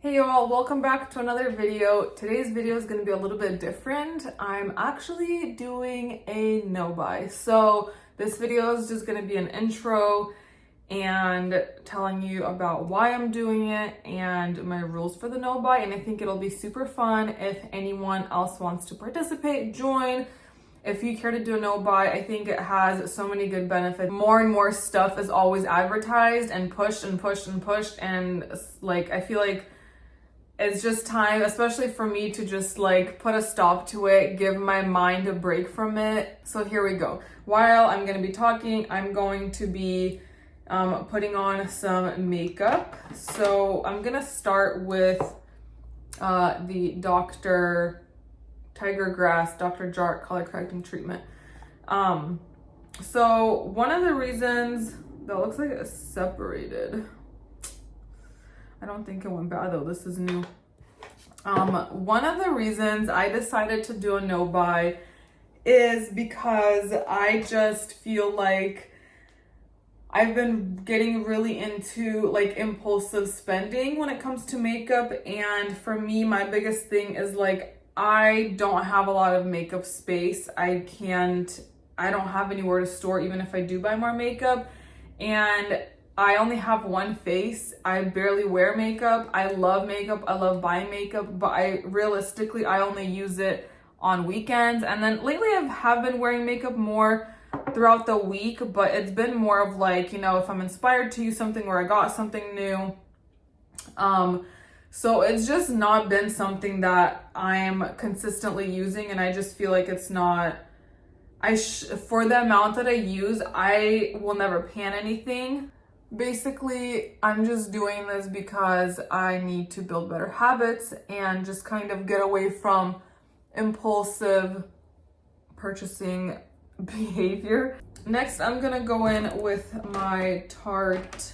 Hey y'all, welcome back to another video. Today's video is going to be a little bit different. I'm actually doing a no-buy. So this video is just going to be an intro and telling you about why I'm doing it and my rules for the no-buy. And I think it'll be super fun if anyone else wants to participate, join. If you care to do a no-buy, I think it has so many good benefits. More and more stuff is always advertised and pushed and pushed and pushed. And like, I feel like it's just time, especially for me, to just like put a stop to it, give my mind a break from it. So here we go. While I'm going to be talking, I'm going to be putting on some makeup. So I'm going to start with the Dr. Tiger Grass, Dr. Jart color correcting treatment. So one of the reasons that looks like it's separated. I don't think it went bad though. This is new. One of the reasons I decided to do a no-buy is because I just feel like I've been getting really into like impulsive spending when it comes to makeup. And for me, my biggest thing is like, I don't have a lot of makeup space. I don't have anywhere to store even if I do buy more makeup. And I only have one face. I barely wear makeup. I love makeup. I love buying makeup, but I only use it on weekends. And then lately I have been wearing makeup more throughout the week, but it's been more of like, you know, if I'm inspired to use something or I got something new. So it's just not been something that I'm consistently using, and I just feel like it's not, for the amount that I use, I will never pan anything. Basically, I'm just doing this because I need to build better habits and just kind of get away from impulsive purchasing behavior. Next, I'm gonna go in with my Tarte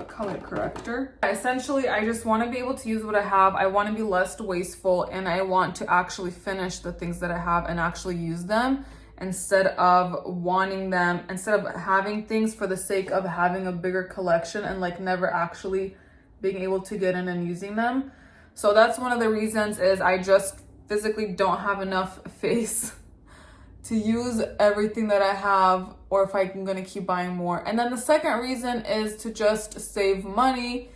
color corrector. Essentially, I just want to be able to use what I have. I want to be less wasteful, and I want to actually finish the things that I have and actually use them, instead of having things for the sake of having a bigger collection and like never actually being able to get in and using them. So that's one of the reasons, is I just physically don't have enough face to use everything that I have, or if I'm gonna keep buying more. And then the second reason is to just save money.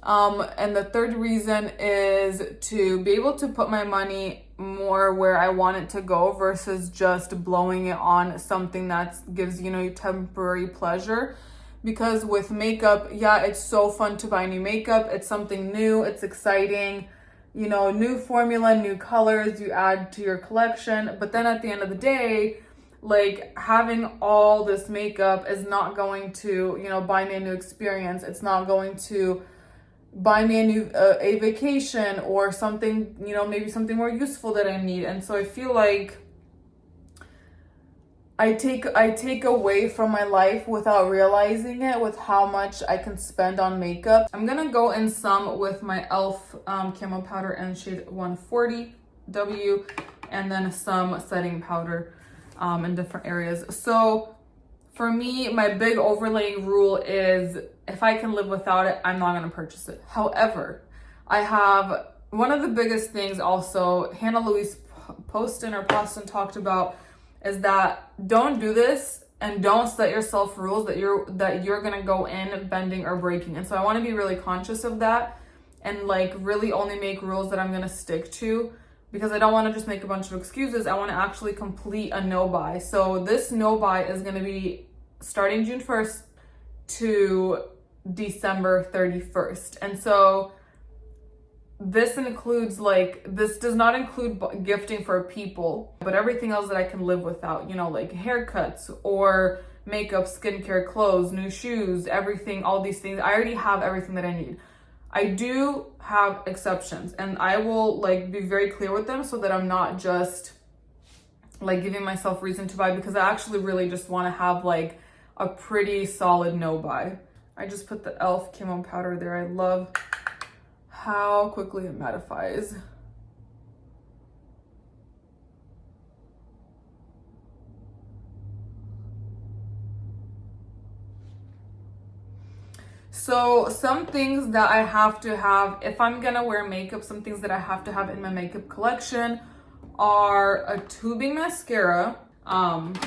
And the third reason is to be able to put my money more where I want it to go versus just blowing it on something that gives, you know, temporary pleasure. Because with makeup, yeah, it's so fun to buy new makeup. It's something new, it's exciting, you know, new formula, new colors you add to your collection. But then at the end of the day, like, having all this makeup is not going to, you know, buy me a new experience. It's not going to buy me a vacation or something, you know, maybe something more useful that I need. And so I feel like I take away from my life without realizing it with how much I can spend on makeup. I'm gonna go in some with my e.l.f. Camo powder in shade 140W, and then some setting powder in different areas. So for me, my big overlaying rule is, if I can live without it, I'm not going to purchase it. However, I have one of the biggest things also Hannah Louise Poston talked about, is that don't do this and don't set yourself rules that you're going to go in bending or breaking. And so I want to be really conscious of that and like really only make rules that I'm going to stick to, because I don't want to just make a bunch of excuses. I want to actually complete a no-buy. So this no-buy is going to be starting June 1st to December 31st. And so this does not include gifting for people, but everything else that I can live without, you know, like haircuts or makeup, skincare, clothes, new shoes, everything, all these things. I already have everything that I need. I do have exceptions, and I will like be very clear with them so that I'm not just like giving myself reason to buy, because I actually really just want to have like a pretty solid no buy. I just put the e.l.f. Camo powder there. I love how quickly it mattifies. So some things that I have to have if I'm gonna wear makeup, some things that I have to have in my makeup collection are a tubing mascara, and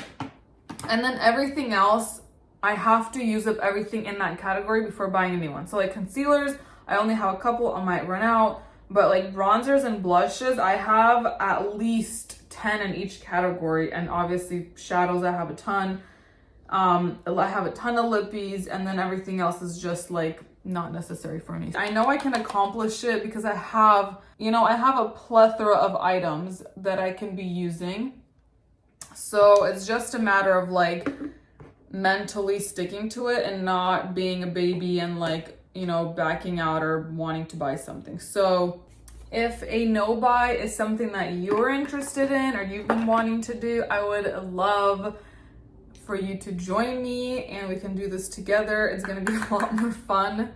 then everything else, I have to use up everything in that category before buying a new one. So like concealers, I only have a couple, I might run out, but like bronzers and blushes, I have at least 10 in each category, and obviously shadows, I have a ton. I have a ton of lippies, and then everything else is just like not necessary for me. I know I can accomplish it because I have, I have a plethora of items that I can be using. So it's just a matter of like mentally sticking to it and not being a baby and like, backing out or wanting to buy something. So if a no buy is something that you're interested in or you've been wanting to do, I would love for you to join me and we can do this together. It's going to be a lot more fun.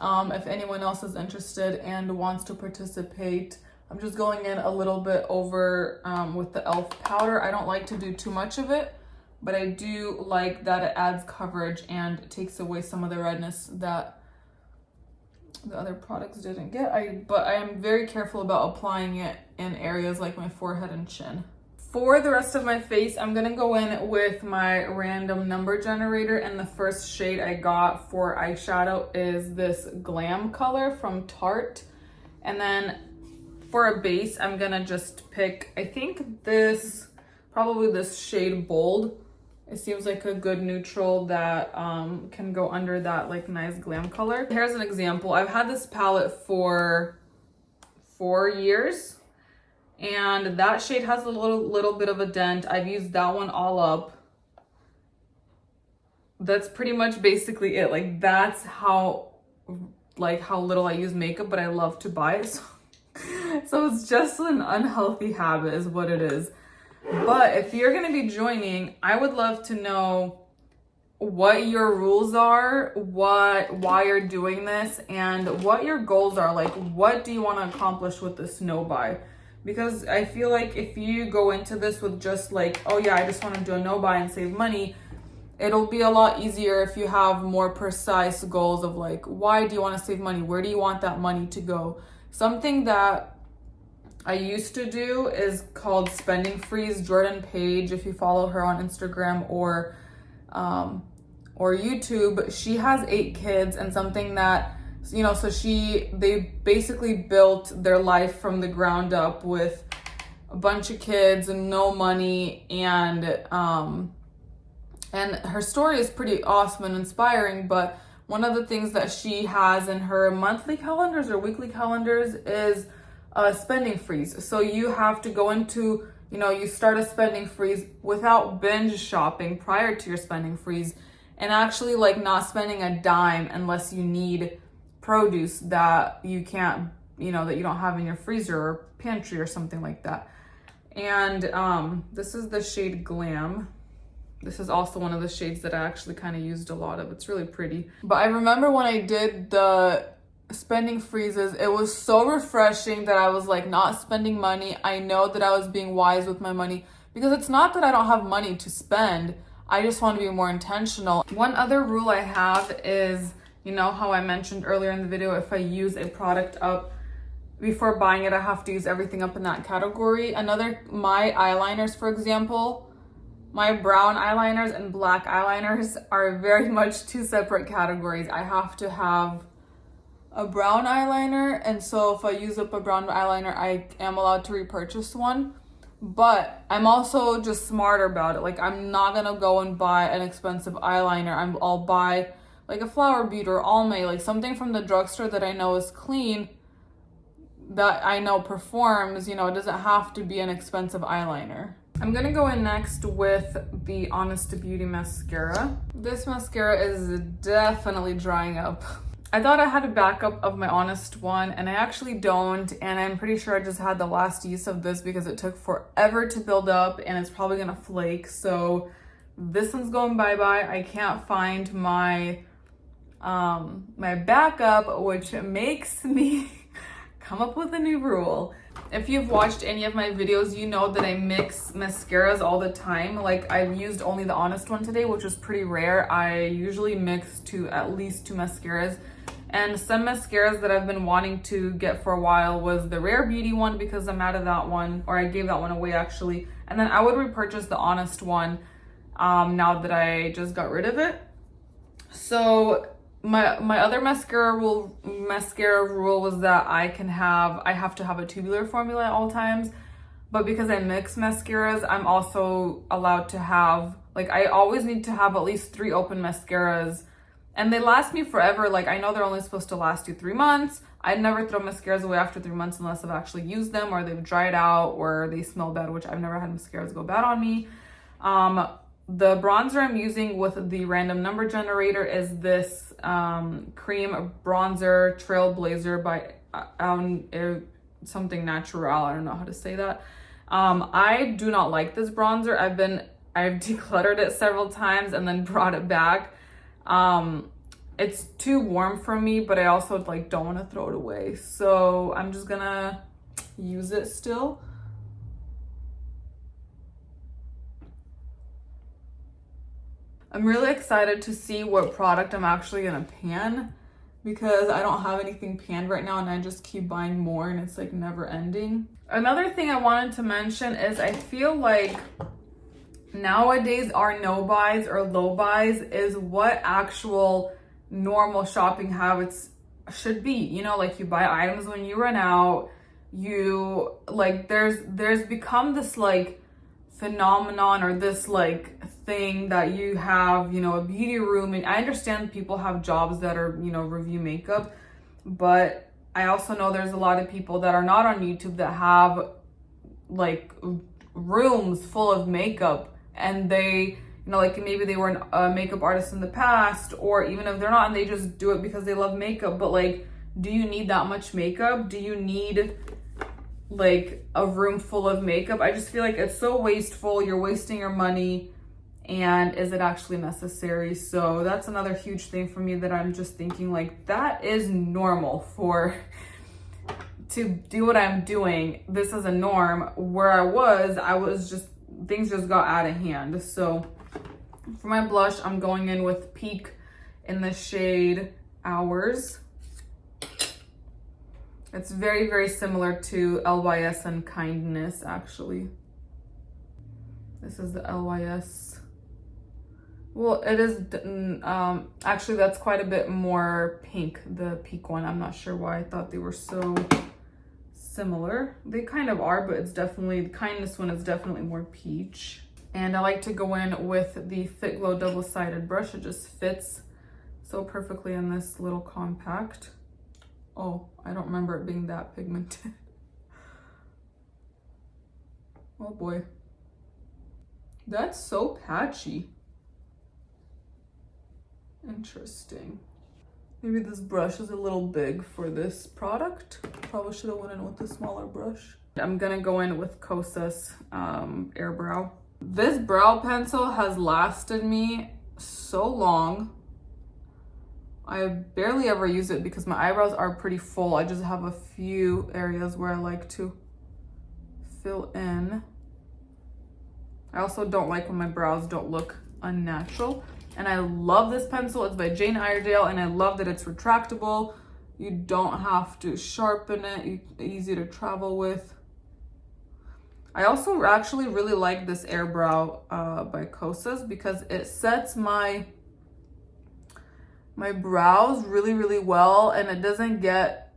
If anyone else is interested and wants to participate, I'm just going in a little bit over with the e.l.f. powder. I don't like to do too much of it, but I do like that it adds coverage and takes away some of the redness that the other products didn't get. But I am very careful about applying it in areas like my forehead and chin. For the rest of my face, I'm gonna go in with my random number generator, and the first shade I got for eyeshadow is this Glam color from Tarte. And then for a base, I'm gonna just pick, I think probably this shade Bold. It seems like a good neutral that can go under that like nice glam color. Here's an example. I've had this palette for 4 years, and that shade has a little bit of a dent. I've used that one all up. That's pretty much basically it. Like that's how little I use makeup, but I love to buy it. So it's just an unhealthy habit is what it is. But if you're going to be joining, I would love to know what your rules are, why you're doing this, and what your goals are. Like, what do you want to accomplish with this no buy? Because I feel like if you go into this with just like, oh yeah, I just want to do a no buy and save money, it'll be a lot easier if you have more precise goals of like, why do you want to save money? Where do you want that money to go? Something that I used to do is called spending freeze. Jordan Page, if you follow her on Instagram or YouTube, she has 8 kids, and something that, so they basically built their life from the ground up with a bunch of kids and no money, and her story is pretty awesome and inspiring. But one of the things that she has in her monthly calendars or weekly calendars is a spending freeze. So you have to go into, you start a spending freeze without binge shopping prior to your spending freeze, and actually like not spending a dime unless you need produce that you can't, that you don't have in your freezer or pantry or something like that. And this is the shade Glam. This is also one of the shades that I actually kind of used a lot of. It's really pretty. But I remember when I did the spending freezes, it was so refreshing that I was like not spending money. I know that I was being wise with my money, because it's not that I don't have money to spend. I just want to be more intentional. One other rule I have is, how I mentioned earlier in the video, if I use a product up before buying it, I have to use everything up in that category. My eyeliners, for example, my brown eyeliners and black eyeliners are very much 2 separate categories. I have to have a brown eyeliner, and so if I use up a brown eyeliner, I am allowed to repurchase one. But I'm also just smarter about it. Like, I'm not gonna go and buy an expensive eyeliner. I'll buy like a Flower Beauty or Almay, like something from the drugstore that I know is clean, that I know performs. It doesn't have to be an expensive eyeliner. I'm gonna go in next with the Honest to Beauty mascara. This mascara is definitely drying up. I thought I had a backup of my Honest one, and I actually don't, and I'm pretty sure I just had the last use of this because it took forever to build up and it's probably gonna flake. So this one's going bye-bye. I can't find my my backup, which makes me come up with a new rule. If you've watched any of my videos, you know that I mix mascaras all the time. Like, I've used only the Honest one today, which is pretty rare. I usually mix at least 2 mascaras. And some mascaras that I've been wanting to get for a while was the Rare Beauty one, because I'm out of that one, or I gave that one away actually. And then I would repurchase the Honest one now that I just got rid of it. So my other mascara rule was that I have to have a tubular formula at all times. But because I mix mascaras, I'm also allowed to have, like, I always need to have at least 3 open mascaras. And they last me forever. Like, I know they're only supposed to last you 3 months. I'd never throw mascaras away after 3 months unless I've actually used them, or they've dried out, or they smell bad, which I've never had mascaras go bad on me. The bronzer I'm using with the random number generator is this cream bronzer Trailblazer by something naturale. I don't know how to say that. I do not like this bronzer. I've decluttered it several times and then brought it back. It's too warm for me, but I also like don't want to throw it away. So I'm just gonna use it still. I'm really excited to see what product I'm actually gonna pan, because I don't have anything panned right now and I just keep buying more and it's like never ending. Another thing I wanted to mention is I feel like nowadays our no buys or low buys is what actual normal shopping habits should be. You know, like, you buy items when you run out. You like, there's become this like phenomenon, or this like thing that you have, you know, a beauty room. And I understand people have jobs that are, you know, review makeup, but I also know there's a lot of people that are not on YouTube that have like rooms full of makeup, and they, you know, like, maybe they were a makeup artist in the past, or even if they're not, and they just do it because they love makeup. But like, do you need that much makeup? Do you need like a room full of makeup? I just feel like it's so wasteful. You're wasting your money, and is it actually necessary? So that's another huge thing for me that I'm just thinking, like, that is normal to do what I'm doing. This is a norm. Where I was just, things just got out of hand. So for my blush, I'm going in with Peak in the shade Hours. It's very, very similar to LYS and Kindness, actually. This is the LYS. Well, it is, actually, that's quite a bit more pink, the Peak one. I'm not sure why I thought they were so similar. They kind of are, but it's definitely, the Kindness one is definitely more peach. And I like to go in with the Fit Glow double-sided brush. It just fits so perfectly in this little compact. Oh, I don't remember it being that pigmented. Oh boy. That's so patchy. Interesting. Maybe this brush is a little big for this product. Probably should have went in with a smaller brush. I'm gonna go in with Kosas Air Brow. This brow pencil has lasted me so long. I barely ever use it because my eyebrows are pretty full. I just have a few areas where I like to fill in. I also don't like when my brows don't look unnatural. And I love this pencil. It's by Jane Iredale, and I love that it's retractable. You don't have to sharpen it. Easy to travel with. I also actually really like this Air Brow by Kosas, because it sets my brows really, really well, and it doesn't get,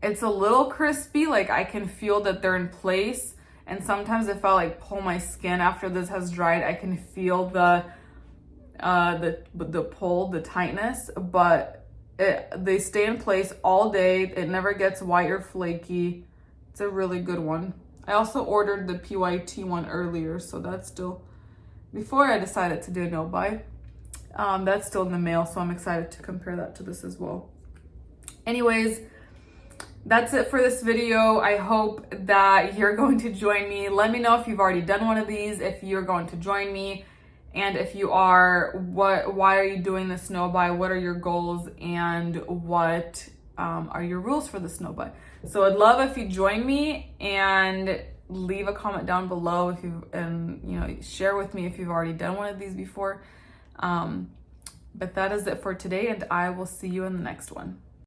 it's a little crispy. Like, I can feel that they're in place. And sometimes if I like pull my skin after this has dried, I can feel the pull, the tightness, but they stay in place all day. It never gets white or flaky. It's a really good one. I also ordered the PYT one earlier, so that's still, before I decided to do a no buy. That's still in the mail, so I'm excited to compare that to this as well. Anyways, that's it for this video. I hope that you're going to join me. Let me know if you've already done one of these, if you're going to join me. And if you are, why are you doing this no buy? What are your goals, and what are your rules for the snow butt. So I'd love if you join me and leave a comment down below if you, and you know, share with me if you've already done one of these before. But that is it for today, and I will see you in the next one.